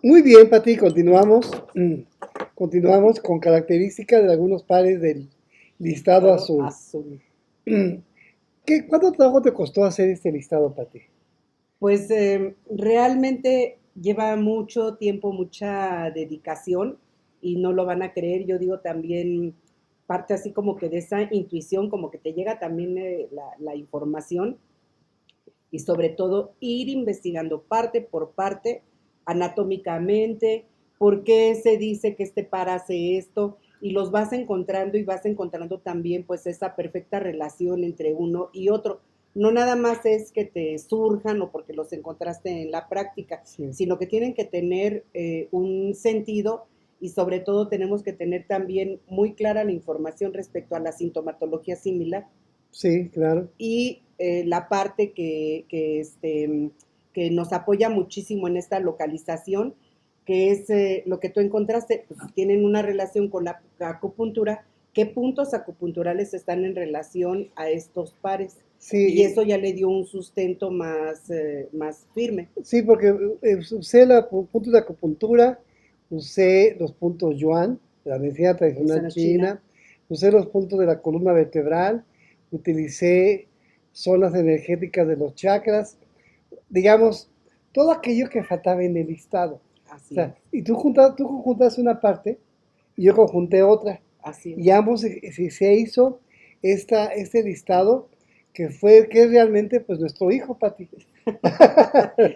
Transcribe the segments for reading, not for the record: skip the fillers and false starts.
Muy bien, Pati, continuamos. Continuamos con características de algunos pares del listado Listado azul. azul. ¿Cuánto trabajo te costó hacer este listado, Pati? Pues realmente lleva mucho tiempo, mucha dedicación y no lo van a creer. Yo digo también parte así como que de esa intuición, como que te llega también la información y sobre todo ir investigando parte por parte, anatómicamente, por qué se dice que este par hace esto, y los vas encontrando y vas encontrando también pues esa perfecta relación entre uno y otro. No nada más es que te surjan o porque los encontraste en la práctica, Sí, sino que tienen que tener un sentido y sobre todo tenemos que tener también muy clara la información respecto a la sintomatología similar sí, claro. y la parte que nos apoya muchísimo en esta localización, que es lo que tú encontraste, pues, tienen una relación con la acupuntura, qué puntos acupunturales están en relación a estos pares. Y Sí, eso ya le dio un sustento más firme. sí, porque usé los puntos de acupuntura, usé los puntos Yuan, de la medicina tradicional Esa china, china, usé los puntos de la columna vertebral, utilicé zonas energéticas de los chakras, digamos, todo aquello que faltaba en el listado. O así sea, es, y tú conjuntas una parte y yo conjunté otra. así Y es. ambos se hizo este listado que es realmente pues nuestro hijo, Pati.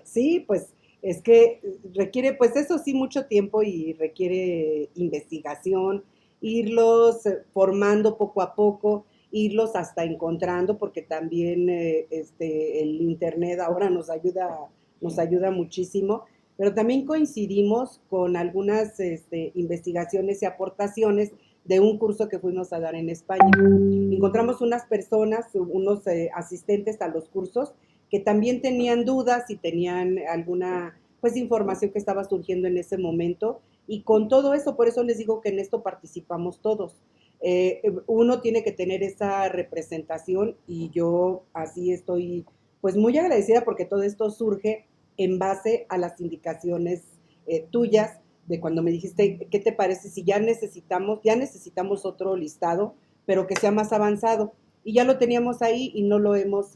Sí, pues es que requiere, pues eso sí, mucho tiempo y requiere investigación, irlos formando poco a poco, irlos hasta encontrando, porque también el internet ahora nos ayuda muchísimo, pero también coincidimos con algunas investigaciones y aportaciones de un curso que fuimos a dar en España. Encontramos unas personas, unos asistentes a los cursos que también tenían dudas y tenían alguna pues información que estaba surgiendo en ese momento y con todo eso, por eso les digo que en esto participamos todos. Uno tiene que tener esa representación y yo así estoy pues muy agradecida porque todo esto surge en base a las indicaciones tuyas de cuando me dijiste, ¿qué te parece si ya necesitamos otro listado, pero que sea más avanzado? Y ya lo teníamos ahí y no lo hemos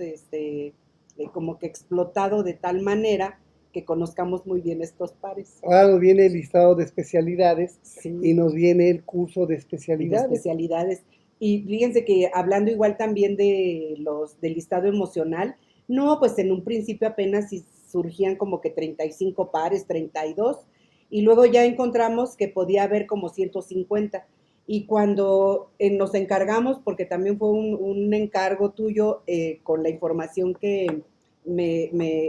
como que explotado de tal manera que conozcamos muy bien estos pares. Ahora nos viene el listado de especialidades y Sí, nos viene el curso de de especialidades. especialidades. Y fíjense que hablando igual también del listado emocional, no, pues en un principio apenas surgían como que 35 pares, 32, y luego ya encontramos que podía haber como 150. Y cuando nos encargamos, porque también fue un encargo tuyo con la información que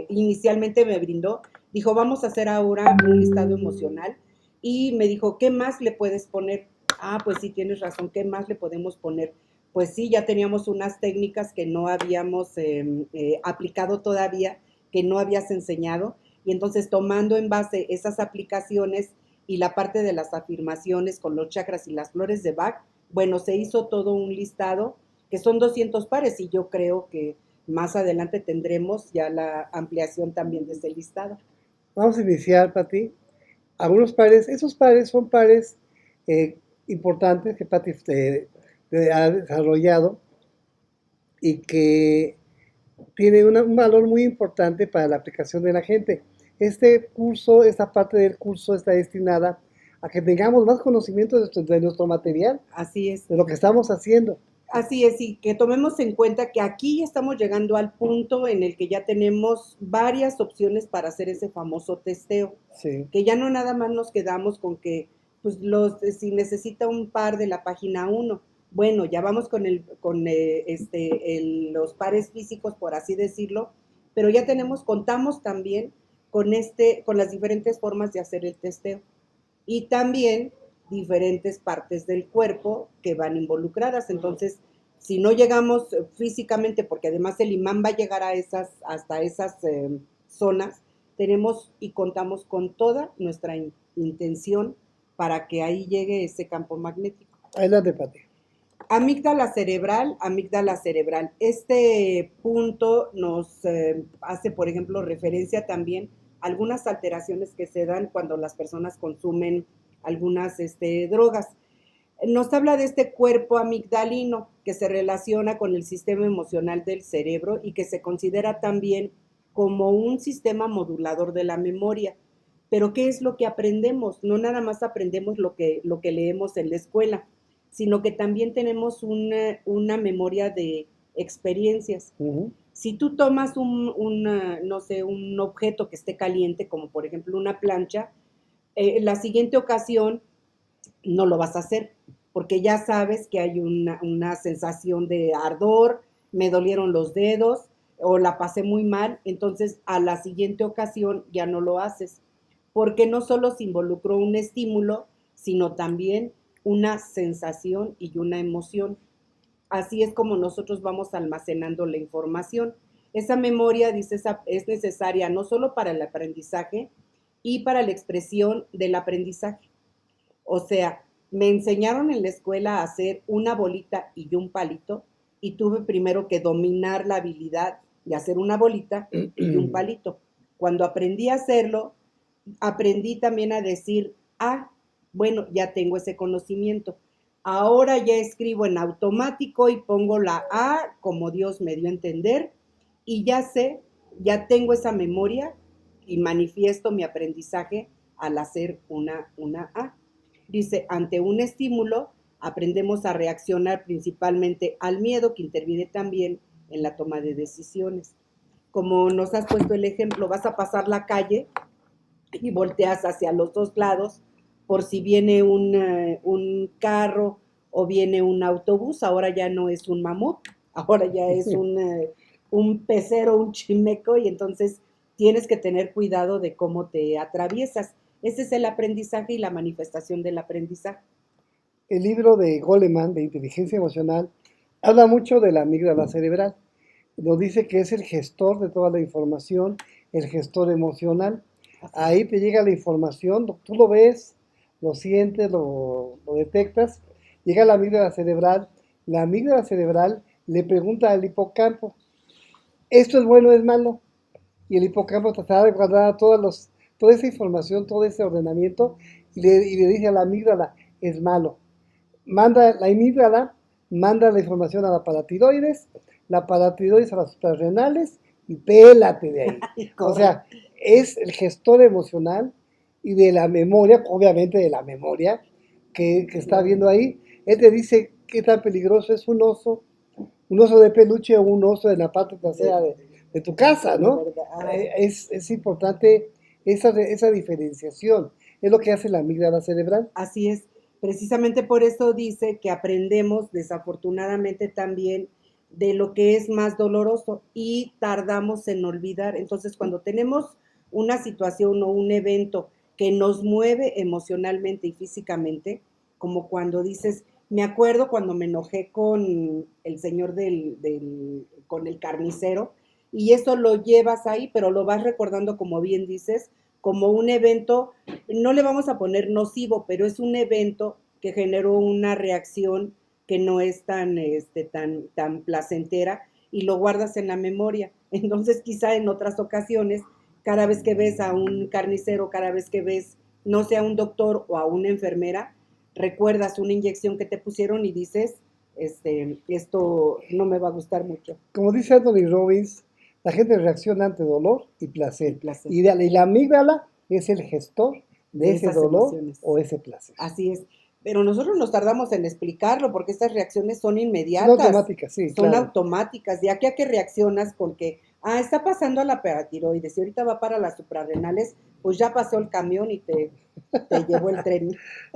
inicialmente me brindó, dijo, vamos a hacer ahora un listado emocional y me dijo, ¿qué más le puedes poner? Ah, pues sí, tienes razón, ¿qué más le podemos poner? Pues sí, ya teníamos unas técnicas que no habíamos aplicado todavía, que no habías enseñado, y entonces tomando en base esas aplicaciones y la parte de las afirmaciones con los chakras y las flores de Bach, bueno, se hizo todo un listado que son 200 pares y yo creo que más adelante tendremos ya la ampliación también de ese listado. Vamos a iniciar, Pati. Algunos pares, esos pares son pares eh, importantes que Pati ha desarrollado y que tiene un valor muy importante para la aplicación de la gente. Este curso, esta parte del curso está destinada a que tengamos más conocimiento de nuestro material, Así es. de lo que estamos haciendo. Así es, y que tomemos en cuenta que aquí ya estamos llegando al punto en el que ya tenemos varias opciones para hacer ese famoso testeo, Sí, que ya no nada más nos quedamos con que, pues, si necesita un par de la página uno, bueno, ya vamos con los pares físicos, por así decirlo, pero ya contamos también con las diferentes formas de hacer el testeo y también diferentes partes del cuerpo que van involucradas. Entonces, si no llegamos físicamente, porque además el imán va a llegar hasta esas zonas, tenemos y contamos con toda nuestra intención para que ahí llegue ese campo magnético. adelante, Pati. Amígdala cerebral. Este punto nos hace, por ejemplo, referencia también algunas alteraciones que se dan cuando las personas consumen algunas drogas. Nos habla de este cuerpo amigdalino que se relaciona con el sistema emocional del cerebro y que se considera también como un sistema modulador de la memoria. Pero ¿qué es lo que aprendemos? No nada más aprendemos lo que leemos en la escuela, sino que también tenemos una memoria de experiencias. Ujú. Si tú tomas no sé, un objeto que esté caliente, como por ejemplo una plancha, la siguiente ocasión no lo vas a hacer, porque ya sabes que hay una sensación de ardor, me dolieron los dedos o la pasé muy mal, entonces a la siguiente ocasión ya no lo haces, porque no solo se involucró un estímulo, sino también una sensación y una emoción. Así es como nosotros vamos almacenando la información. Esa memoria, dice, es necesaria no solo para el aprendizaje y para la expresión del aprendizaje. O sea, me enseñaron en la escuela a hacer una bolita y un palito y tuve primero que dominar la habilidad de hacer una bolita y un palito. Cuando aprendí a hacerlo, aprendí también a decir, bueno, ya tengo ese conocimiento. Ahora ya escribo en automático y pongo la A como Dios me dio a entender y ya sé, ya tengo esa memoria y manifiesto mi aprendizaje al hacer una A. Dice, ante un estímulo aprendemos a reaccionar principalmente al miedo que interviene también en la toma de decisiones. Como nos has puesto el ejemplo, vas a pasar la calle y volteas hacia los dos lados por si viene un carro o viene un autobús. Ahora ya no es un mamut, ahora ya es un pecero, un chimeco, y entonces tienes que tener cuidado de cómo te atraviesas. Ese es el aprendizaje y la manifestación del aprendizaje. El libro de Goleman, de inteligencia emocional, habla mucho de la amígdala cerebral. Nos dice que es el gestor de toda la información, el gestor emocional. Ahí te llega la información, tú lo ves, lo sientes, lo detectas, llega la amígdala cerebral. La amígdala cerebral le pregunta al hipocampo, ¿esto es bueno o es malo? Y el hipocampo tratará de guardar toda esa información, todo ese ordenamiento, y le dice a la amígdala, es malo. La amígdala manda la información a la paratiroides a las suprarrenales y pélate de ahí. O sea, es el gestor emocional y de la memoria, obviamente de la memoria que está viendo ahí. Él te dice qué tan peligroso es un oso de peluche o un oso de la parte trasera de tu casa, ¿no? Es importante esa diferenciación. Es lo que hace la amígdala cerebral. Así es. Precisamente por eso dice que aprendemos desafortunadamente también de lo que es más doloroso y tardamos en olvidar. Entonces, cuando tenemos una situación o un evento que nos mueve emocionalmente y físicamente, como cuando dices, me acuerdo cuando me enojé con el señor con el carnicero, y eso lo llevas ahí, pero lo vas recordando, como bien dices, como un evento, no le vamos a poner nocivo, pero es un evento que generó una reacción que no es tan placentera y lo guardas en la memoria. Entonces, quizá en otras ocasiones, cada vez que ves a un carnicero, cada vez que ves, no sé, a un doctor o a una enfermera, recuerdas una inyección que te pusieron y dices, esto no me va a gustar mucho. Como dice Anthony Robbins, la gente reacciona ante dolor y placer. Y la amígdala es el gestor de ese dolor emociones o ese placer. Así es. Pero nosotros nos tardamos en explicarlo porque estas reacciones son inmediatas. Son automáticas, sí. Son claro. Automáticas. De aquí a que reaccionas con que, está pasando a la paratiroides y ahorita va para las suprarrenales, pues ya pasó el camión y te llevó el tren.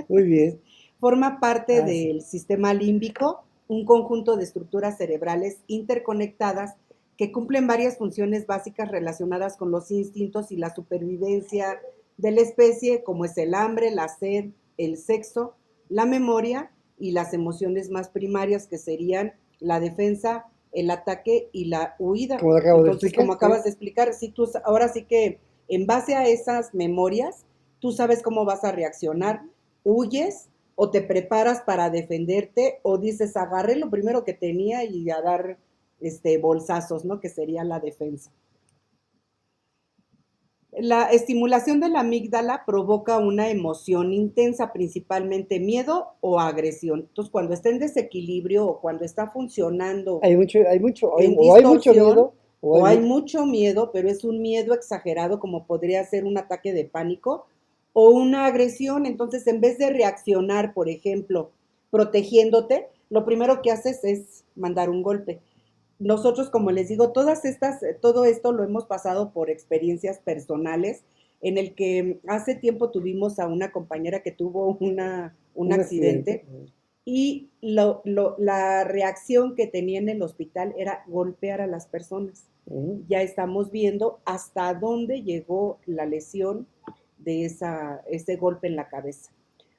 Muy bien. Forma parte del sistema límbico, un conjunto de estructuras cerebrales interconectadas que cumplen varias funciones básicas relacionadas con los instintos y la supervivencia de la especie, como es el hambre, la sed, el sexo, la memoria y las emociones más primarias, que serían la defensa, el ataque y la huida. Como Entonces, como acabas de explicar, ahora sí que en base a esas memorias, tú sabes cómo vas a reaccionar. Huyes o te preparas para defenderte o dices, agarré lo primero que tenía y a dar bolsazos, ¿no? Que sería la defensa. La estimulación de la amígdala provoca una emoción intensa, principalmente miedo o agresión. Entonces, cuando está en desequilibrio o cuando está funcionando en o hay mucho distorsión miedo, o hay o hay mucho, mucho miedo, pero es un miedo exagerado como podría ser un ataque de pánico o una agresión, entonces en vez de reaccionar, por ejemplo, protegiéndote, lo primero que haces es mandar un golpe. Nosotros, como les digo, todo esto lo hemos pasado por experiencias personales, en el que hace tiempo tuvimos a una compañera que tuvo un un accidente. accidente y la reacción que tenía en el hospital era golpear a las personas. Ujú. Ya estamos viendo hasta dónde llegó la lesión de ese golpe en la cabeza.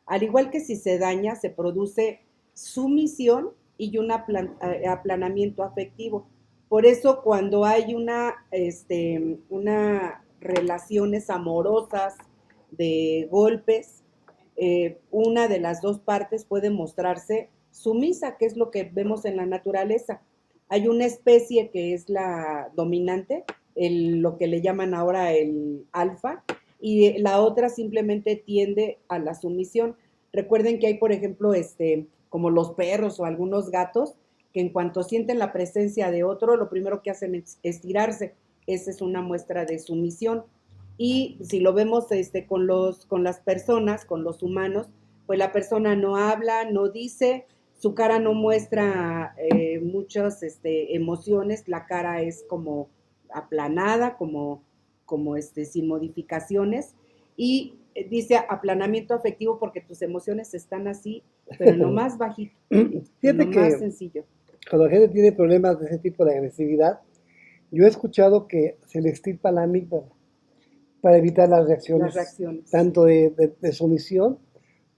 Al igual que si se daña, se produce sumisión y un aplanamiento afectivo. Por eso cuando hay una relaciones amorosas de golpes, una de las dos partes puede mostrarse sumisa, que es lo que vemos en la naturaleza. Hay una especie que es la dominante, lo que le llaman ahora el alfa, y la otra simplemente tiende a la sumisión. Recuerden que hay, por ejemplo, como los perros o algunos gatos, que en cuanto sienten la presencia de otro, lo primero que hacen es estirarse. Esa es una muestra de sumisión. Y si lo vemos con las personas, con los humanos, pues la persona no habla, no dice, su cara no muestra muchas emociones, la cara es como aplanada, sin modificaciones, y dice aplanamiento afectivo porque tus emociones están así, pero en lo más bajito, en lo Fíjate más que sencillo. cuando la gente tiene problemas de ese tipo de agresividad, yo he escuchado que se le extirpa la amígdala para evitar las Las reacciones reacciones, tanto de sumisión,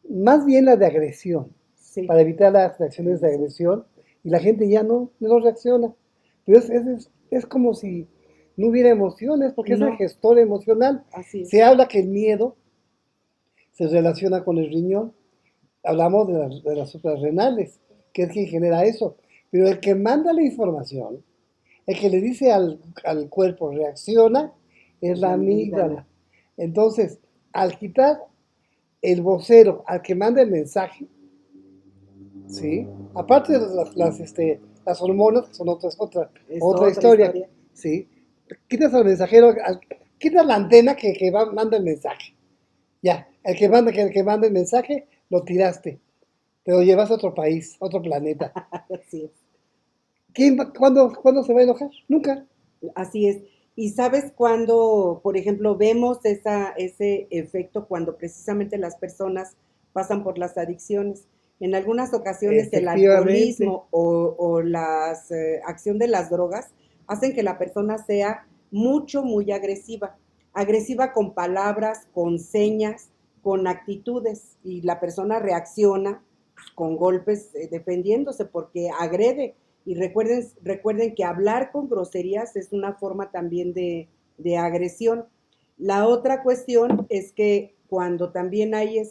más bien la de agresión, sí, para evitar las reacciones de agresión, y la gente ya no reacciona. Pero es como si no hubiera emociones, porque es el no, gestor emocional. así Se es, habla que el miedo se relaciona con el riñón, hablamos de las suprarrenales, que es quien genera eso. Pero el que manda la información, el que le dice al cuerpo reacciona, es es la la amígdala, amígdala. Entonces, al quitar el vocero, al que manda el mensaje, ¿sí? Aparte de las hormonas, que son es otra otra historia, historia. ¿sí? Quitas al mensajero, quitas la antena manda el mensaje. Ya, el que manda el mensaje, lo tiraste, te lo llevas a otro país, a otro planeta. Así es. ¿Cuándo se va a enojar? Nunca. Así es. Y sabes cuando, por ejemplo, vemos ese efecto cuando precisamente las personas pasan por las adicciones. En algunas ocasiones el Efectivamente. alcoholismo o la acción de las drogas hacen que la persona sea muy agresiva. Agresiva con palabras, con señas, con actitudes. Y la persona reacciona con golpes defendiéndose porque agrede. Y recuerden que hablar con groserías es una forma también de agresión. La otra cuestión es que cuando también hay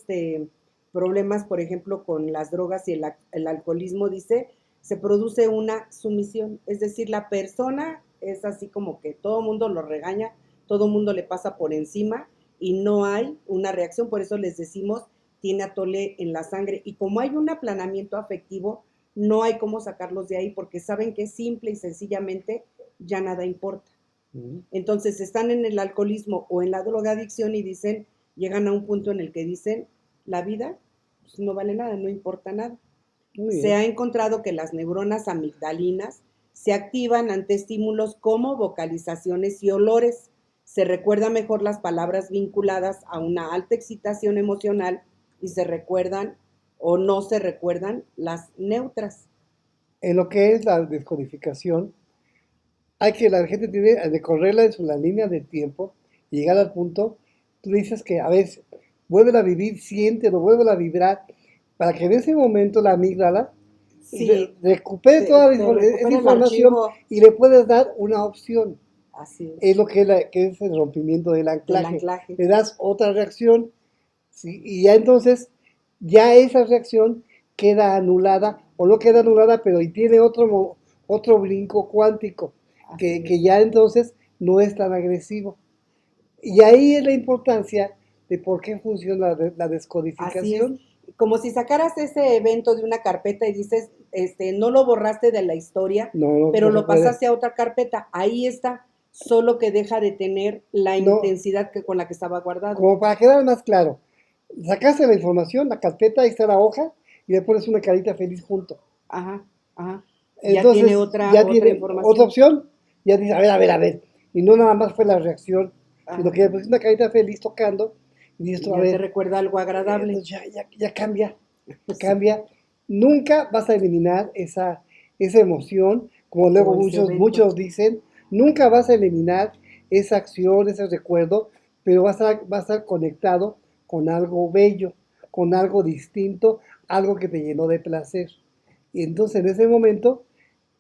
problemas, por ejemplo, con las drogas y el alcoholismo, dice, se produce una sumisión. Es decir, la persona es así como que todo el mundo lo regaña, todo el mundo le pasa por encima y no hay una reacción. Por eso les decimos, tiene atole en la sangre. Y como hay un aplanamiento afectivo, no hay cómo sacarlos de ahí porque saben que simple y sencillamente ya nada importa. Mm. Entonces están en el alcoholismo o en la drogadicción y dicen, llegan a un punto en el que dicen, la vida pues, no vale nada, no importa nada. Muy Se bien. ha encontrado que las neuronas amigdalinas se activan ante estímulos como vocalizaciones y olores. Se recuerda mejor las palabras vinculadas a una alta excitación emocional y se recuerdan o no se recuerdan las neutras. En lo que es la descodificación, la gente tiene de correrla en la línea del tiempo y llegar al punto, tú dices que a veces vuelve a vivir, siéntelo, vuelve a vibrar, para que en ese momento la amígdala Sí, recupere toda te esa recupera el información archivo. y le puedes dar una opción. Así Es es, lo que es el rompimiento del del anclaje. anclaje. Le das otra reacción, ¿sí? Y ya entonces, ya esa reacción queda anulada, o no queda anulada, pero y tiene otro brinco cuántico, Así que es. ya entonces no es tan agresivo. Y ahí es la importancia de por qué funciona la Así es. descodificación. Como si sacaras ese evento de una carpeta y dices, no lo borraste de la historia, No, no, pero no se lo puede. pasaste a otra carpeta. Ahí está, solo que deja de tener la No, intensidad con la que estaba guardado. como para quedar más claro, sacaste la información, la carpeta, ahí está la hoja, y le pones una carita feliz junto. Ajá, ajá. Ya tiene Entonces ya otra tiene otra información. opción, ya dice, a ver. Y no nada más fue la reacción, sino Ajá. que le pusiste una carita feliz tocando, y dices tú, a Ya te ver, recuerda algo agradable. entonces ya cambia. Nunca vas a eliminar esa emoción, como luego O ese evento. muchos dicen, nunca vas a eliminar esa acción, ese recuerdo, pero va a estar conectado con algo bello, con algo distinto, algo que te llenó de placer. Y entonces en ese momento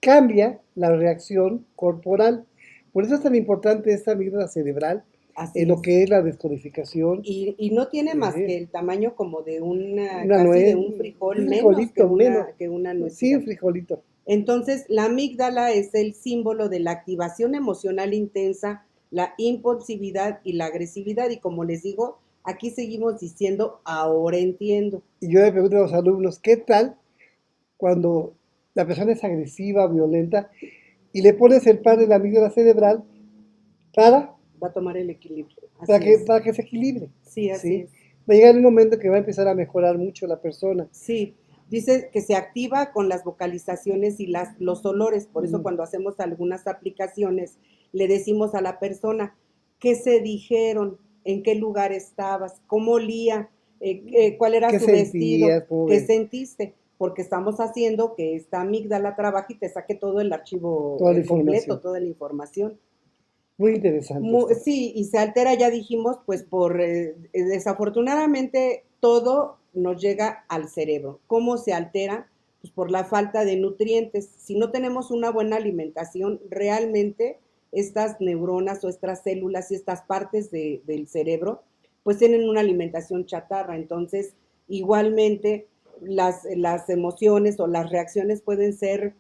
cambia la reacción corporal. Por eso es tan importante esta amígdala cerebral en Así lo es. que es la descodificación. Y no tiene más que eh, el tamaño como de una casi de nuez, un frijol, un menos frijolito, menos. que una Sí, nuecita. un frijolito. Entonces, la amígdala es el símbolo de la activación emocional intensa, la impulsividad y la agresividad. Y como les digo, aquí seguimos diciendo, ahora entiendo. Y yo le pregunto a los alumnos, ¿qué tal cuando la persona es agresiva, violenta, y le pones el par de la amígdala cerebral para, Va a tomar el equilibrio. Así es. para que se equilibre? Sí, así ¿Sí? es. Va a llegar un momento que va a empezar a mejorar mucho la persona. Sí, dice que se activa con las vocalizaciones y los olores. Por eso Mm. cuando hacemos algunas aplicaciones, le decimos a la persona qué se dijeron, en qué lugar estabas, cómo olía, cuál era ¿Qué su vestido, sentías? ¿Cómo qué ves? sentiste, porque estamos haciendo que esta amígdala trabaje y te saque todo el archivo Toda la completo, información. toda la información. Muy interesante esto. Sí, y se altera, ya dijimos, pues desafortunadamente todo nos llega al cerebro. ¿Cómo se altera? Pues por la falta de nutrientes. Si no tenemos una buena alimentación, realmente estas neuronas o estas células y estas partes del cerebro, pues tienen una alimentación chatarra. Entonces, igualmente, las emociones o las reacciones pueden ser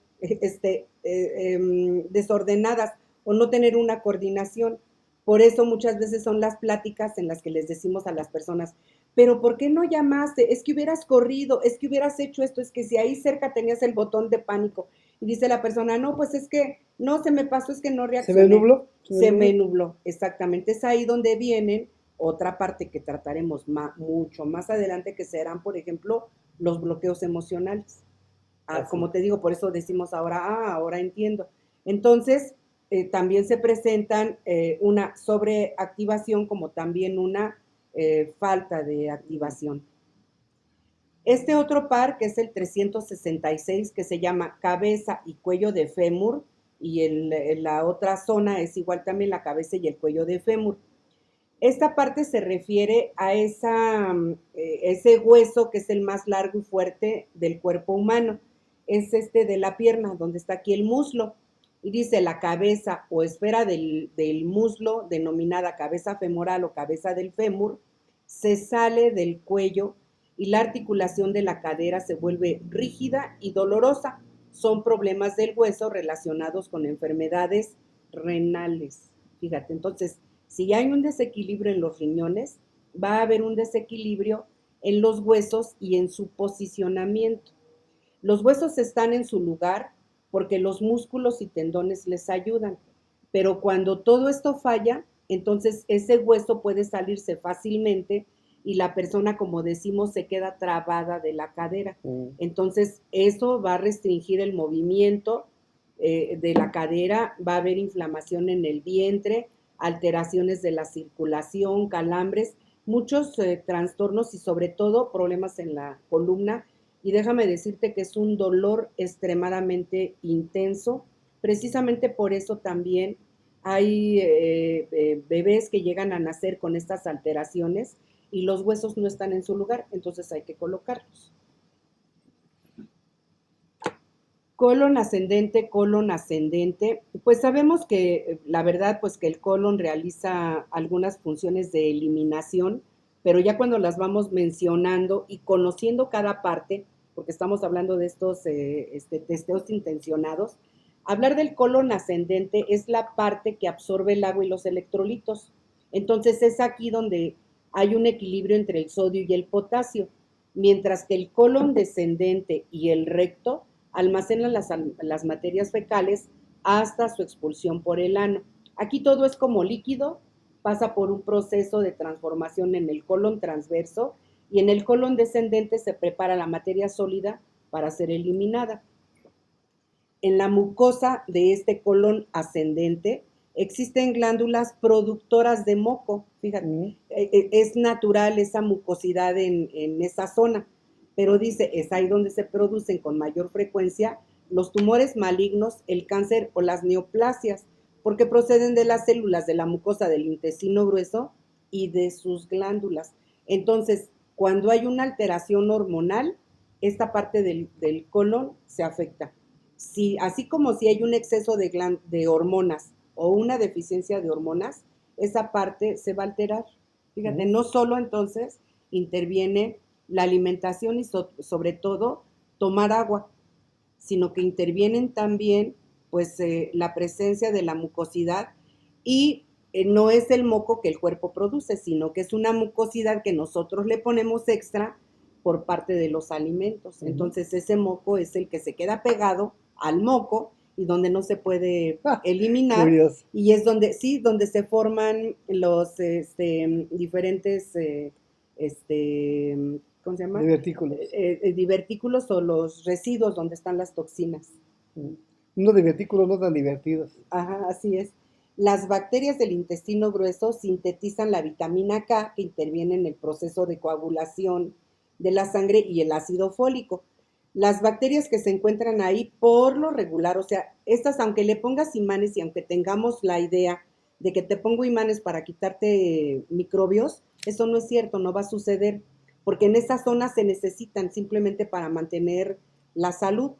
desordenadas o no tener una coordinación. Por eso muchas veces son las pláticas en las que les decimos a las personas, pero ¿por qué no llamaste? Es que hubieras corrido, es que hubieras hecho esto, es que si ahí cerca tenías el botón de pánico. Y dice la persona, no, pues es que no se me pasó, es que no ¿Se me reaccioné. nubló? ¿Se me Se me nubló? nubló, exactamente. Es ahí donde vienen otra parte que trataremos mucho más adelante, que serán, por ejemplo, los bloqueos emocionales. Así. Como te digo, por eso decimos ahora, ahora entiendo. Entonces, también se presentan una sobreactivación como también una falta de activación. Este otro par, que es el 366, que se llama cabeza y cuello de fémur, y la otra zona es igual también la cabeza y el cuello de fémur. Esta parte se refiere a ese hueso que es el más largo y fuerte del cuerpo humano. Es de la pierna, donde está aquí el muslo. Y dice la cabeza o esfera del muslo, denominada cabeza femoral o cabeza del fémur, se sale del cuello y la articulación de la cadera se vuelve rígida y dolorosa. Son problemas del hueso relacionados con enfermedades renales. Fíjate, entonces, si hay un desequilibrio en los riñones, va a haber un desequilibrio en los huesos y en su posicionamiento. Los huesos están en su lugar porque los músculos y tendones les ayudan, pero cuando todo esto falla, entonces ese hueso puede salirse fácilmente y la persona, como decimos, se queda trabada de la cadera. Entonces, eso va a restringir el movimiento de la cadera, va a haber inflamación en el vientre, alteraciones de la circulación, calambres, muchos trastornos y sobre todo problemas en la columna. Y déjame decirte que es un dolor extremadamente intenso. Precisamente por eso también hay bebés que llegan a nacer con estas alteraciones y los huesos no están en su lugar, entonces hay que colocarlos. Colon ascendente, pues sabemos que la verdad, pues que el colon realiza algunas funciones de eliminación, pero ya cuando las vamos mencionando y conociendo cada parte, porque estamos hablando de estos testeos intencionados, hablar del colon ascendente es la parte que absorbe el agua y los electrolitos. Entonces es aquí donde hay un equilibrio entre el sodio y el potasio, mientras que el colon descendente y el recto almacenan las materias fecales hasta su expulsión por el ano. Aquí todo es como líquido, pasa por un proceso de transformación en el colon transverso y en el colon descendente se prepara la materia sólida para ser eliminada. En la mucosa de este colon ascendente existen glándulas productoras de moco, fíjate, es natural esa mucosidad en esa zona, pero dice, es ahí donde se producen con mayor frecuencia los tumores malignos, el cáncer o las neoplasias, porque proceden de las células de la mucosa del intestino grueso y de sus glándulas. Entonces, cuando hay una alteración hormonal, esta parte del colon se afecta. Si, así como si hay un exceso de hormonas o una deficiencia de hormonas, esa parte se va a alterar. Fíjate, no solo entonces interviene la alimentación y sobre todo tomar agua, sino que intervienen también pues la presencia de la mucosidad y no es el moco que el cuerpo produce, sino que es una mucosidad que nosotros le ponemos extra por parte de los alimentos. Entonces ese moco es el que se queda pegado al moco y donde no se puede eliminar. Curioso. Y es donde, sí, donde se forman los diferentes, ¿cómo se llama? Divertículos. Divertículos o los residuos donde están las toxinas. Unos divertículos no tan divertidos. Ajá, así es. Las bacterias del intestino grueso sintetizan la vitamina K que interviene en el proceso de coagulación de la sangre y el ácido fólico. Las bacterias que se encuentran ahí por lo regular, o sea, estas aunque le pongas imanes y aunque tengamos la idea de que te pongo imanes para quitarte microbios, eso no es cierto, no va a suceder, porque en esa zona se necesitan simplemente para mantener la salud.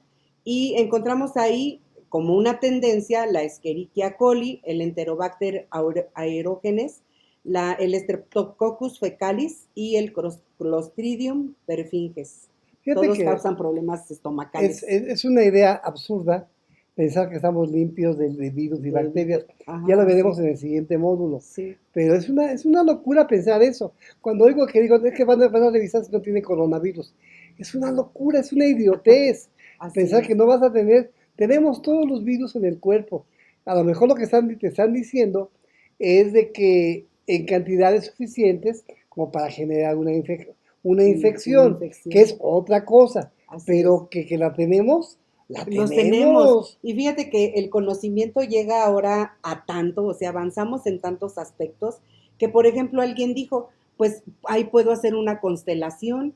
Y encontramos ahí como una tendencia la Escherichia coli, el Enterobacter aerogenes, el Streptococcus fecalis y el Clostridium perfringens. Fíjate Todos que causan problemas estomacales. es una idea absurda pensar que estamos limpios de virus y bacterias. Ya lo veremos en el siguiente módulo. Sí. Pero es una locura pensar eso. Cuando oigo que digo, es que van a revisar si no tiene coronavirus. Es una locura, es una idiotez. Pensar que no vas a tener, tenemos todos los virus en el cuerpo. A lo mejor lo que te están diciendo es de que en cantidades suficientes como para generar una infección, que es otra cosa. Pero que la tenemos, los tenemos. Y fíjate que el conocimiento llega ahora a tanto, o sea, avanzamos en tantos aspectos, que por ejemplo alguien dijo, pues ahí puedo hacer una constelación.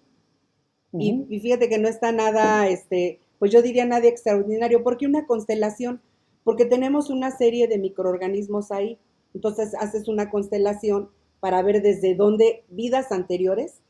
Y fíjate que no está nada, pues yo diría nada extraordinario. ¿Por qué una constelación? Porque tenemos una serie de microorganismos ahí. Entonces haces una constelación para ver desde dónde vidas anteriores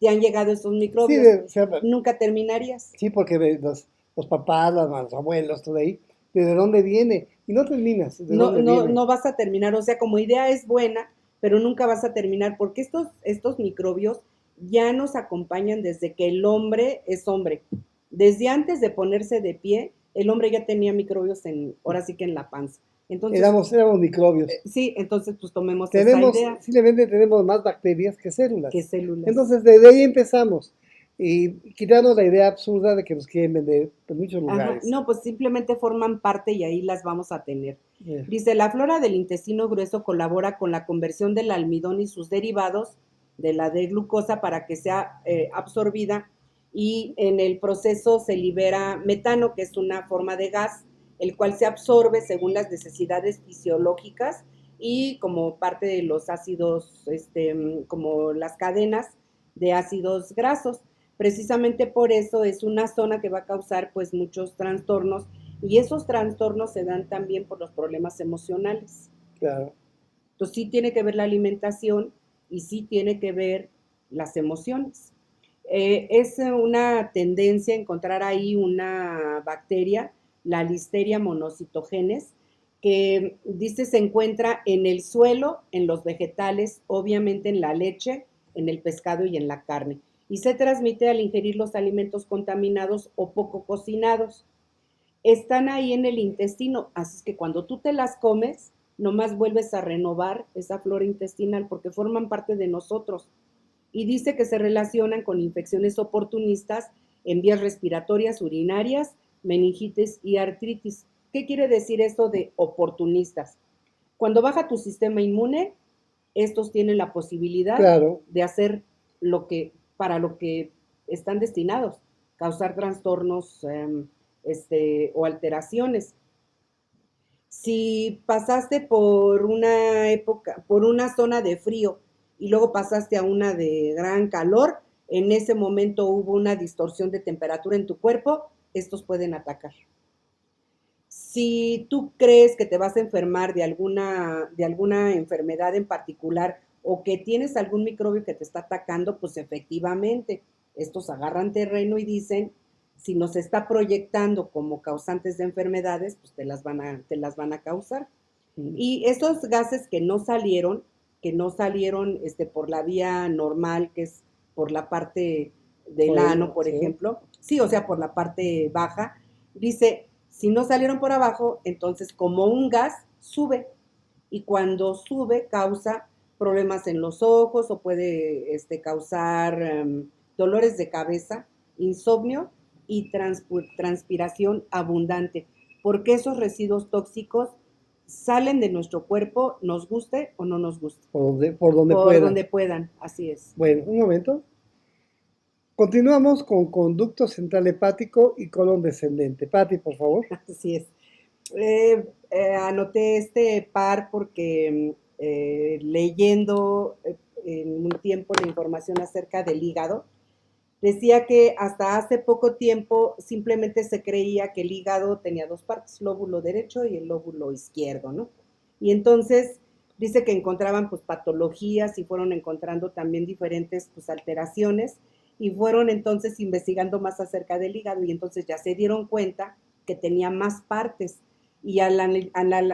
te han llegado esos microbios. Sí, o sea, nunca terminarías. Sí, porque los papás, los abuelos, todo ahí, ¿de dónde viene? Y no terminas. No vas a terminar. O sea, como idea es buena, pero nunca vas a terminar porque estos microbios ya nos acompañan desde que el hombre es hombre. Desde antes de ponerse de pie, el hombre ya tenía microbios ahora sí que en la panza. Entonces, éramos microbios. Sí, entonces pues tomemos esa idea. Simplemente tenemos más bacterias que células. células. Entonces, desde ahí empezamos. Y quitarnos la idea absurda de que nos quieren vender en muchos lugares. No, pues simplemente forman parte y ahí las vamos a tener. Dice, la flora del intestino grueso colabora con la conversión del almidón y sus derivados de la D-glucosa para que sea absorbida y en el proceso se libera metano, que es una forma de gas, el cual se absorbe según las necesidades fisiológicas y como parte de los ácidos, como las cadenas de ácidos grasos. Precisamente por eso es una zona que va a causar pues muchos trastornos y esos trastornos se dan también por los problemas emocionales. Claro. Entonces sí tiene que ver la alimentación y sí tiene que ver las emociones. Es una tendencia encontrar ahí una bacteria, la Listeria monocytogenes, que dice se encuentra en el suelo, en los vegetales, obviamente en la leche, en el pescado y en la carne. Y se transmite al ingerir los alimentos contaminados o poco cocinados. Están ahí en el intestino, así es que cuando tú te las comes, nomás vuelves a renovar esa flora intestinal porque forman parte de nosotros. Y dice que se relacionan con infecciones oportunistas en vías respiratorias, urinarias, meningitis y artritis. ¿Qué quiere decir esto de oportunistas? Cuando baja tu sistema inmune, estos tienen la posibilidad Claro, de hacer para lo que están destinados, causar trastornos o alteraciones. Si pasaste por una época, por una zona de frío y luego pasaste a una de gran calor, en ese momento hubo una distorsión de temperatura en tu cuerpo, estos pueden atacar. Si tú crees que te vas a enfermar de alguna enfermedad en particular o que tienes algún microbio que te está atacando, pues efectivamente, estos agarran terreno y dicen, si nos está proyectando como causantes de enfermedades, pues te las van a causar. Y esos gases que no salieron por la vía normal, que es por la parte del ano, por sí. ejemplo, sí, o sea, por la parte baja, dice, si no salieron por abajo, entonces como un gas sube y cuando sube causa problemas en los ojos o puede causar dolores de cabeza, insomnio y transpiración abundante, porque esos residuos tóxicos salen de nuestro cuerpo, nos guste o no nos guste, Por donde por pueda. donde puedan, así es. Bueno, un momento. Continuamos con conducto central hepático y colon descendente. Pati, por favor. Así es. Anoté este par porque leyendo en un tiempo la información acerca del hígado, decía que hasta hace poco tiempo simplemente se creía que el hígado tenía dos partes, lóbulo derecho y el lóbulo izquierdo, ¿no? Y entonces dice que encontraban pues patologías y fueron encontrando también diferentes pues alteraciones y fueron entonces investigando más acerca del hígado y entonces ya se dieron cuenta que tenía más partes y al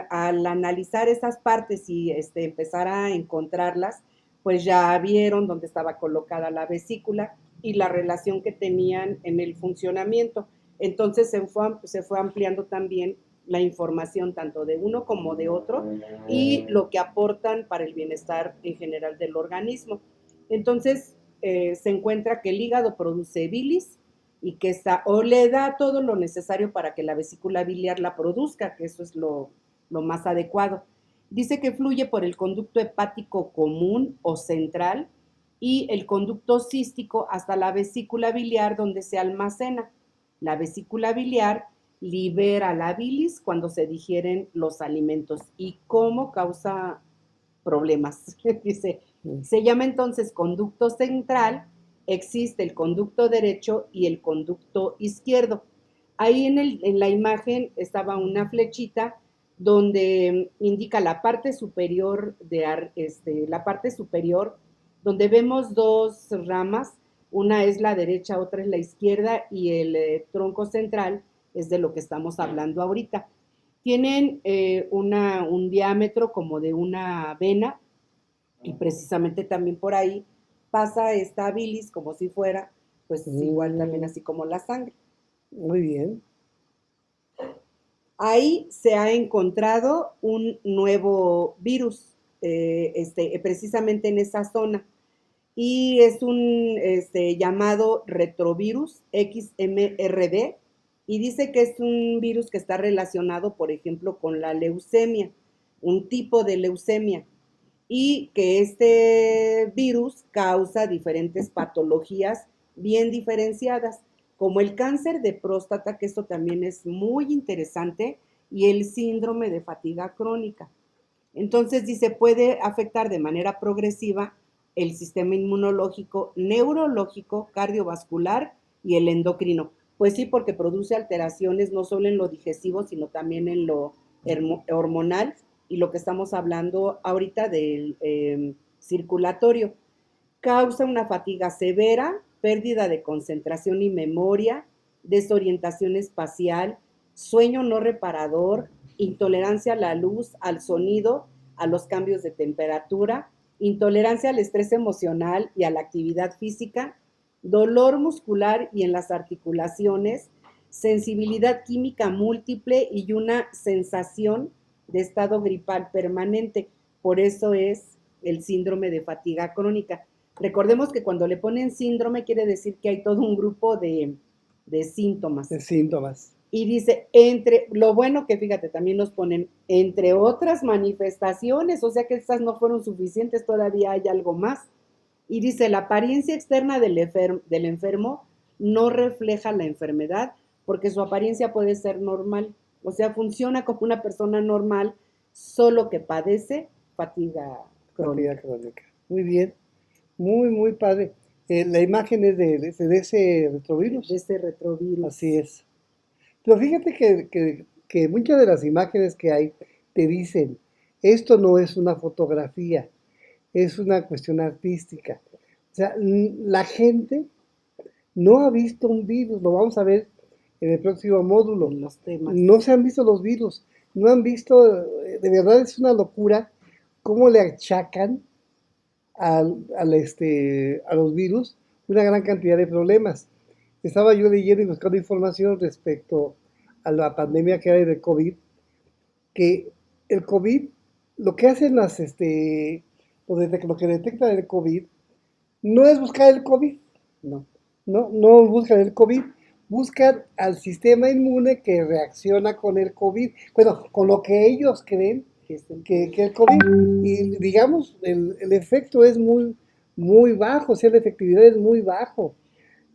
analizar esas partes y empezar a encontrarlas, pues ya vieron dónde estaba colocada la vesícula y la relación que tenían en el funcionamiento. Entonces se fue ampliando también la información tanto de uno como de otro y lo que aportan para el bienestar en general del organismo. Entonces se encuentra que el hígado produce bilis y que o le da todo lo necesario para que la vesícula biliar la produzca, que eso es lo más adecuado. Dice que fluye por el conducto hepático común o central y el conducto cístico hasta la vesícula biliar donde se almacena. La vesícula biliar libera la bilis cuando se digieren los alimentos. ¿Y cómo causa problemas? Dice, se llama entonces conducto central, existe el conducto derecho y el conducto izquierdo. Ahí en la imagen estaba una flechita donde indica la parte superior la parte superior, donde vemos dos ramas, una es la derecha, otra es la izquierda, y el tronco central es de lo que estamos hablando ahorita. Tienen un diámetro como de una vena, y precisamente también por ahí pasa esta bilis como si fuera, pues igual también así como la sangre. Muy bien. Ahí se ha encontrado un nuevo virus, precisamente en esa zona, y es un llamado retrovirus XMRV, y dice que es un virus que está relacionado, por ejemplo, con la leucemia, un tipo de leucemia, y que este virus causa diferentes patologías bien diferenciadas, como el cáncer de próstata, que esto también es muy interesante, y el síndrome de fatiga crónica. Entonces dice, puede afectar de manera progresiva el sistema inmunológico, neurológico, cardiovascular y el endocrino. Pues sí, porque produce alteraciones no solo en lo digestivo, sino también en lo hormonal y lo que estamos hablando ahorita del circulatorio. Causa una fatiga severa, pérdida de concentración y memoria, desorientación espacial, sueño no reparador, intolerancia a la luz, al sonido, a los cambios de temperatura, intolerancia al estrés emocional y a la actividad física, dolor muscular y en las articulaciones, sensibilidad química múltiple y una sensación de estado gripal permanente. Por eso es el síndrome de fatiga crónica. Recordemos que cuando le ponen síndrome quiere decir que hay todo un grupo de síntomas. De síntomas. Y dice, lo bueno que fíjate, también nos ponen entre otras manifestaciones, o sea que estas no fueron suficientes, todavía hay algo más. Y dice, la apariencia externa del enfermo no refleja la enfermedad porque su apariencia puede ser normal, o sea, funciona como una persona normal, solo que padece fatiga crónica. Fatiga crónica. Muy bien, muy padre. La imagen es de ese retrovirus. De este retrovirus. Así es. Pero fíjate que muchas de las imágenes que hay te dicen, esto no es una fotografía, es una cuestión artística. O sea, la gente no ha visto un virus, lo vamos a ver en el próximo módulo. En los temas. No se han visto los virus, no han visto, de verdad es una locura cómo le achacan a los virus una gran cantidad de problemas. Estaba yo leyendo y buscando información respecto a la pandemia que hay de COVID, que el COVID, lo que hacen lo que detectan el COVID, no es buscar el COVID, no buscan el COVID, buscan al sistema inmune que reacciona con el COVID, bueno, con lo que ellos creen que el COVID, y digamos, el efecto es muy bajo, o sea, la efectividad es muy bajo.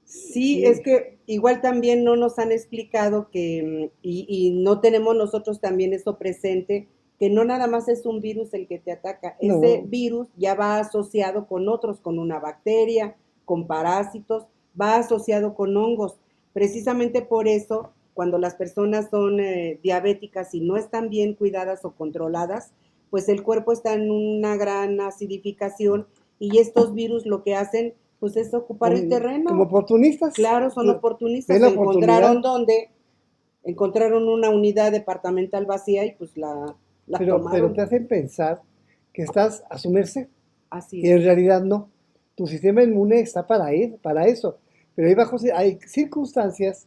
Sí, es que igual también no nos han explicado que, y no tenemos nosotros también eso presente, que no nada más es un virus el que te ataca, No. ese virus ya va asociado con otros, con una bacteria, con parásitos, va asociado con hongos. Precisamente por eso, cuando las personas son diabéticas y no están bien cuidadas o controladas, pues el cuerpo está en una gran acidificación y estos virus lo que hacen pues es ocupar el terreno. Como oportunistas. Claro, son oportunistas. Ven la oportunidad. Encontraron una unidad departamental vacía y pues la tomaron. Pero te hacen pensar que estás a su merced. Así es. Y en realidad no. Tu sistema inmune está para eso. Pero hay circunstancias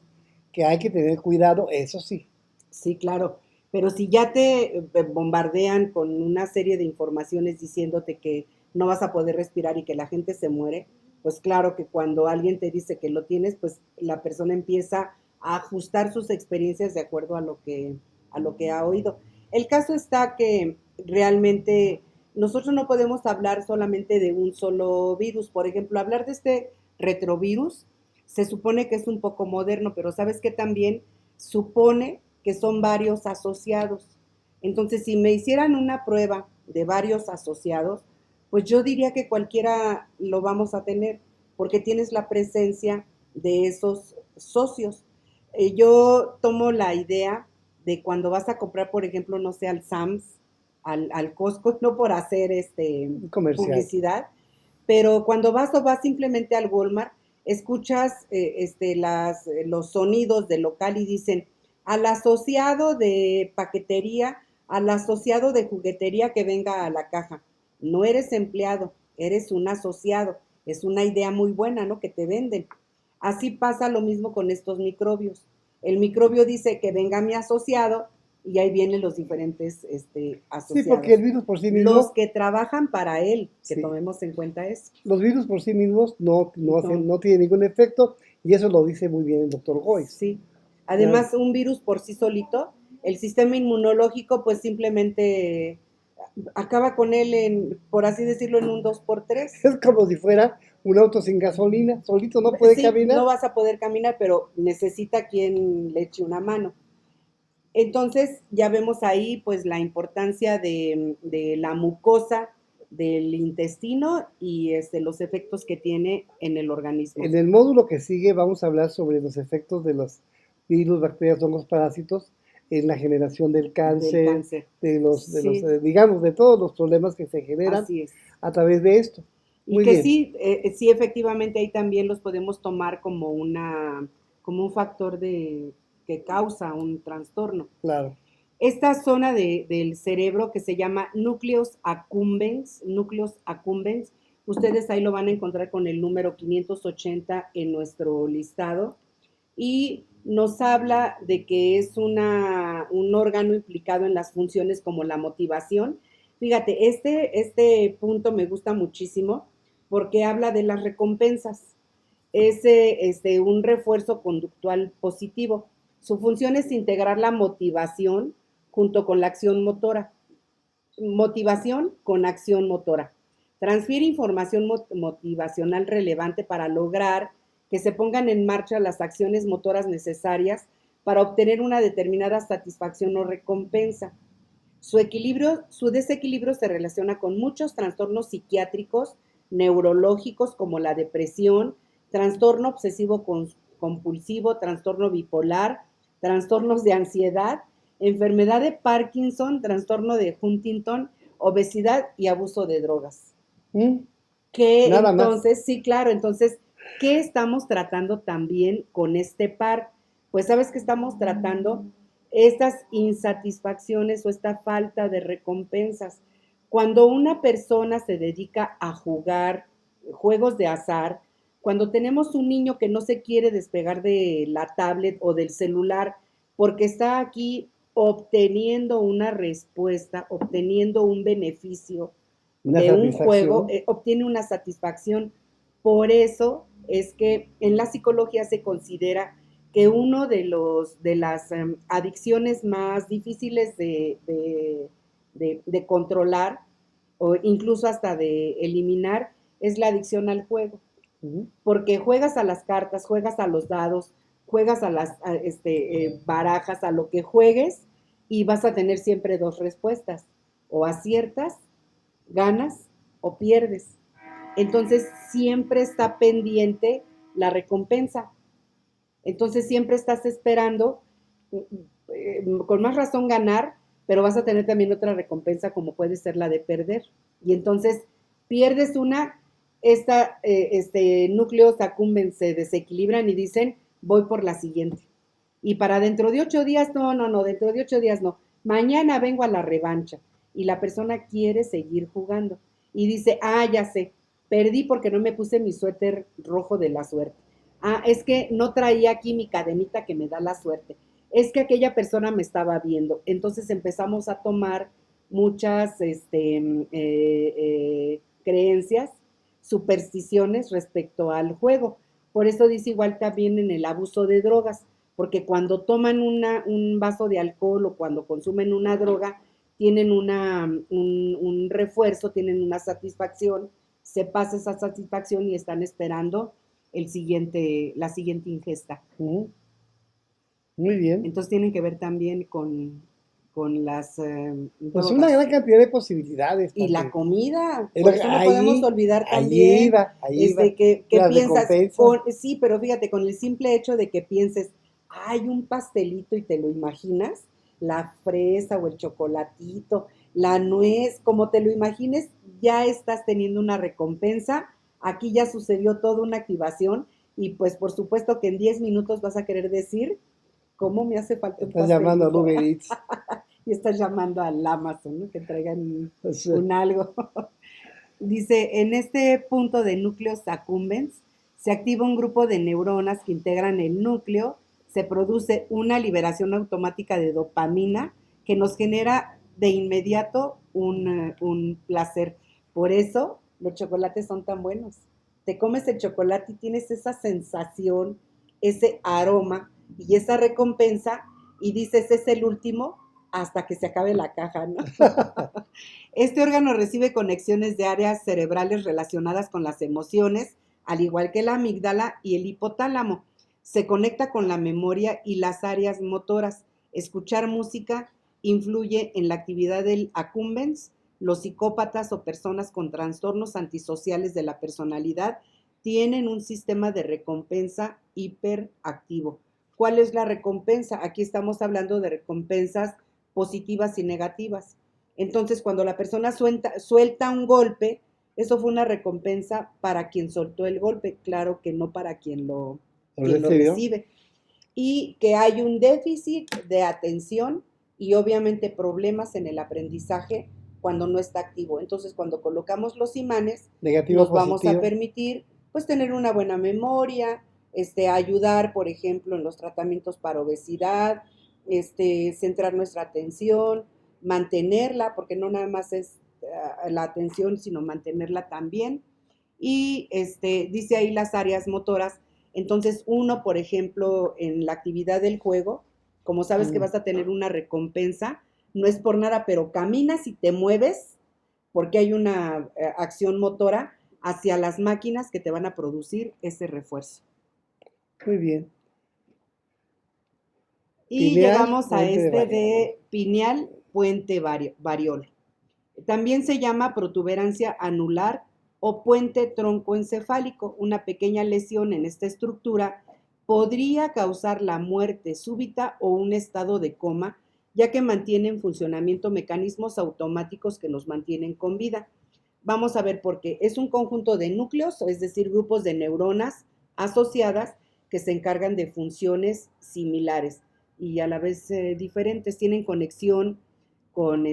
que hay que tener cuidado, eso sí. Sí, claro. Pero si ya te bombardean con una serie de informaciones diciéndote que no vas a poder respirar y que la gente se muere, pues claro que cuando alguien te dice que lo tienes, pues la persona empieza a ajustar sus experiencias de acuerdo a lo que ha oído. El caso está que realmente nosotros no podemos hablar solamente de un solo virus. Por ejemplo, hablar de este retrovirus se supone que es un poco moderno, pero sabes que también supone que son varios asociados. Entonces, si me hicieran una prueba de varios asociados, pues yo diría que cualquiera lo vamos a tener, porque tienes la presencia de esos socios. Yo tomo la idea de cuando vas a comprar, por ejemplo, no sé, al Sam's, al Costco, no por hacer publicidad, pero cuando vas o vas simplemente al Walmart, escuchas los sonidos del local y dicen, al asociado de paquetería, al asociado de juguetería que venga a la caja. No eres empleado, eres un asociado. Es una idea muy buena, ¿no? Que te venden. Así pasa lo mismo con estos microbios. El microbio dice que venga mi asociado y ahí vienen los diferentes asociados. Sí, porque el virus por sí mismo... Los que trabajan para él, que tomemos en cuenta eso. Los virus por sí mismos no tienen ningún efecto y eso lo dice muy bien el doctor Gois. Sí. Además, un virus por sí solito, el sistema inmunológico pues simplemente acaba con él por así decirlo, en un 2x3. Es como si fuera un auto sin gasolina, solito no puede caminar. No vas a poder caminar, pero necesita quien le eche una mano. Entonces, ya vemos ahí pues la importancia de la mucosa del intestino y los efectos que tiene en el organismo. En el módulo que sigue vamos a hablar sobre los efectos de los virus, bacterias, hongos, parásitos en la generación del cáncer, digamos, de todos los problemas que se generan a través de esto. Muy bien. Sí, efectivamente ahí también los podemos tomar como un factor que causa un trastorno. Claro. Esta zona del cerebro que se llama núcleos accumbens, ustedes ahí lo van a encontrar con el número 580 en nuestro listado. Y nos habla de que es un órgano implicado en las funciones como la motivación. Fíjate, este punto me gusta muchísimo porque habla de las recompensas. Es un refuerzo conductual positivo. Su función es integrar la motivación junto con la acción motora. Motivación con acción motora. Transfiere información motivacional relevante para lograr que se pongan en marcha las acciones motoras necesarias para obtener una determinada satisfacción o recompensa. Su desequilibrio se relaciona con muchos trastornos psiquiátricos, neurológicos como la depresión, trastorno obsesivo compulsivo, trastorno bipolar, trastornos de ansiedad, enfermedad de Parkinson, trastorno de Huntington, obesidad y abuso de drogas. ¿Mm? Que Nada más. entonces, sí, claro, entonces, ¿qué estamos tratando también con este par? Pues sabes que estamos tratando estas insatisfacciones o esta falta de recompensas. Cuando una persona se dedica a jugar juegos de azar, cuando tenemos un niño que no se quiere despegar de la tablet o del celular porque está aquí obteniendo una respuesta, obteniendo un beneficio Una de un juego, satisfacción. obtiene una satisfacción. Por eso es que en la psicología se considera que uno de las adicciones más difíciles de controlar o incluso hasta de eliminar es la adicción al juego. Porque juegas a las cartas, juegas a los dados, juegas a las barajas, a lo que juegues y vas a tener siempre dos respuestas, o aciertas, ganas o pierdes. Entonces siempre está pendiente la recompensa. Entonces siempre estás esperando, con más razón ganar, pero vas a tener también otra recompensa como puede ser la de perder. Y entonces pierdes una, núcleos accumbens se desequilibran y dicen, voy por la siguiente. Y para dentro de 8 días, no, dentro de 8 días no. Mañana vengo a la revancha. Y la persona quiere seguir jugando. Y dice, ya sé, perdí porque no me puse mi suéter rojo de la suerte. Es que no traía aquí mi cadenita que me da la suerte. Es que aquella persona me estaba viendo. Entonces empezamos a tomar muchas creencias, supersticiones respecto al juego. Por eso dice igual también en el abuso de drogas, porque cuando toman un vaso de alcohol o cuando consumen una droga, tienen un refuerzo, tienen una satisfacción, se pasa esa satisfacción y están esperando la siguiente ingesta. Muy bien. Entonces tienen que ver también con las Pues drogas. una gran cantidad de posibilidades. Y la comida, Es por lo que- eso no podemos ahí, olvidar ahí también, iba, ahí iba. que La piensas, recompensa. sí, pero fíjate, con el simple hecho de que pienses, hay un pastelito y te lo imaginas, la fresa o el chocolatito, la nuez, como te lo imagines, ya estás teniendo una recompensa, aquí ya sucedió toda una activación y pues por supuesto que en 10 minutos vas a querer decir, ¿cómo me hace falta un Estás llamando a pastelito? Uber Eats. Y estás llamando al Amazon, ¿no? Que traigan Sí. un algo. Dice, en este punto de núcleos accumbens, se activa un grupo de neuronas que integran el núcleo, se produce una liberación automática de dopamina que nos genera de inmediato un placer. Por eso los chocolates son tan buenos. Te comes el chocolate y tienes esa sensación, ese aroma y esa recompensa y dices, es el último hasta que se acabe la caja, ¿no? Este órgano recibe conexiones de áreas cerebrales relacionadas con las emociones, al igual que la amígdala y el hipotálamo. Se conecta con la memoria y las áreas motoras. Escuchar música influye en la actividad del accumbens. Los psicópatas o personas con trastornos antisociales de la personalidad tienen un sistema de recompensa hiperactivo. ¿Cuál es la recompensa? Aquí estamos hablando de recompensas positivas y negativas. Entonces, cuando la persona suelta un golpe, eso fue una recompensa para quien soltó el golpe, claro que no para quien lo recibe. Y que hay un déficit de atención y obviamente problemas en el aprendizaje cuando no está activo. Entonces, cuando colocamos los imanes, Negativo, nos positivo. vamos a permitir pues tener una buena memoria, ayudar, por ejemplo, en los tratamientos para obesidad, centrar nuestra atención, mantenerla, porque no nada más es la atención, sino mantenerla también. Y dice ahí las áreas motoras. Entonces, uno, por ejemplo, en la actividad del juego, como sabes que Mm, vas a tener una recompensa, no es por nada, pero caminas y te mueves porque hay una acción motora hacia las máquinas que te van a producir ese refuerzo. muy bien. Y Pineal, llegamos a puente de variable. de pineal puente variol. También se llama protuberancia anular o puente troncoencefálico. Una pequeña lesión en esta estructura podría causar la muerte súbita o un estado de coma, ya que mantiene en funcionamiento mecanismos automáticos que nos mantienen con vida. Vamos a ver por qué. Es un conjunto de núcleos, es decir, grupos de neuronas asociadas que se encargan de funciones similares y a la vez diferentes. Tienen conexión con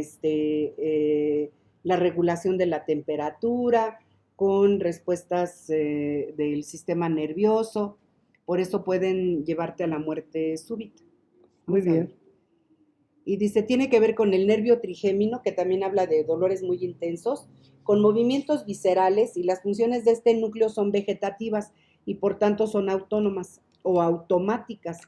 la regulación de la temperatura, con respuestas del sistema nervioso. Por eso pueden llevarte a la muerte súbita. Muy Vamos a ver. bien. Y dice, tiene que ver con el nervio trigémino, que también habla de dolores muy intensos, con movimientos viscerales, y las funciones de este núcleo son vegetativas y por tanto son autónomas o automáticas.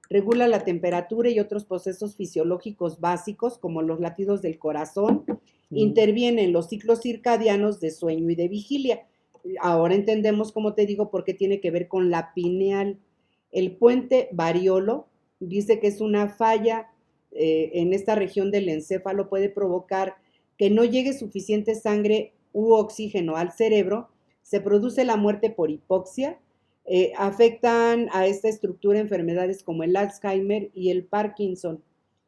Regula la temperatura y otros procesos fisiológicos básicos como los latidos del corazón. Mm, Intervienen los ciclos circadianos de sueño y de vigilia. Ahora entendemos, como te digo, por qué tiene que ver con la pineal. El puente variolo dice que es una falla en esta región del encéfalo, puede provocar que no llegue suficiente sangre u oxígeno al cerebro, se produce la muerte por hipoxia, afectan a esta estructura enfermedades como el Alzheimer y el Parkinson.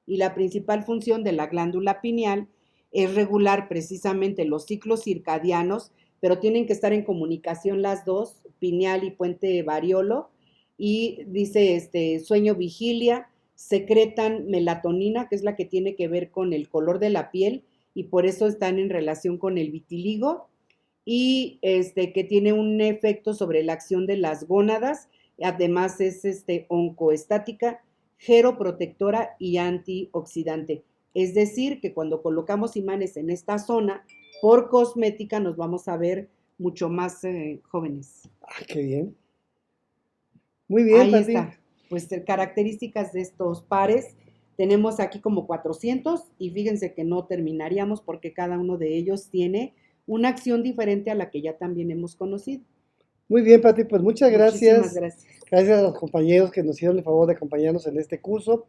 Y la principal función de la glándula pineal es regular precisamente los ciclos circadianos, pero tienen que estar en comunicación las dos, pineal y puente variolo. Y dice sueño vigilia, secretan melatonina, que es la que tiene que ver con el color de la piel, y por eso están en relación con el vitiligo, y que tiene un efecto sobre la acción de las gónadas, además es oncoestática, geroprotectora y antioxidante. Es decir, que cuando colocamos imanes en esta zona, por cosmética nos vamos a ver mucho más jóvenes. ah, qué bien. Muy bien, Ahí Pati. está. Pues características de estos pares. Tenemos aquí como 400 y fíjense que no terminaríamos porque cada uno de ellos tiene una acción diferente a la que ya también hemos conocido. Muy bien, Pati. Pues muchas Muchísimas gracias. gracias. Gracias a los compañeros que nos hicieron el favor de acompañarnos en este curso.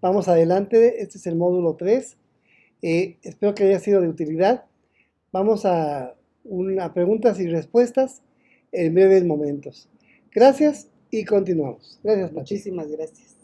Vamos adelante. Este es el módulo 3. Espero que haya sido de utilidad. Vamos a preguntas y respuestas en breves momentos. Gracias y continuamos. Gracias, Pati. Muchísimas gracias.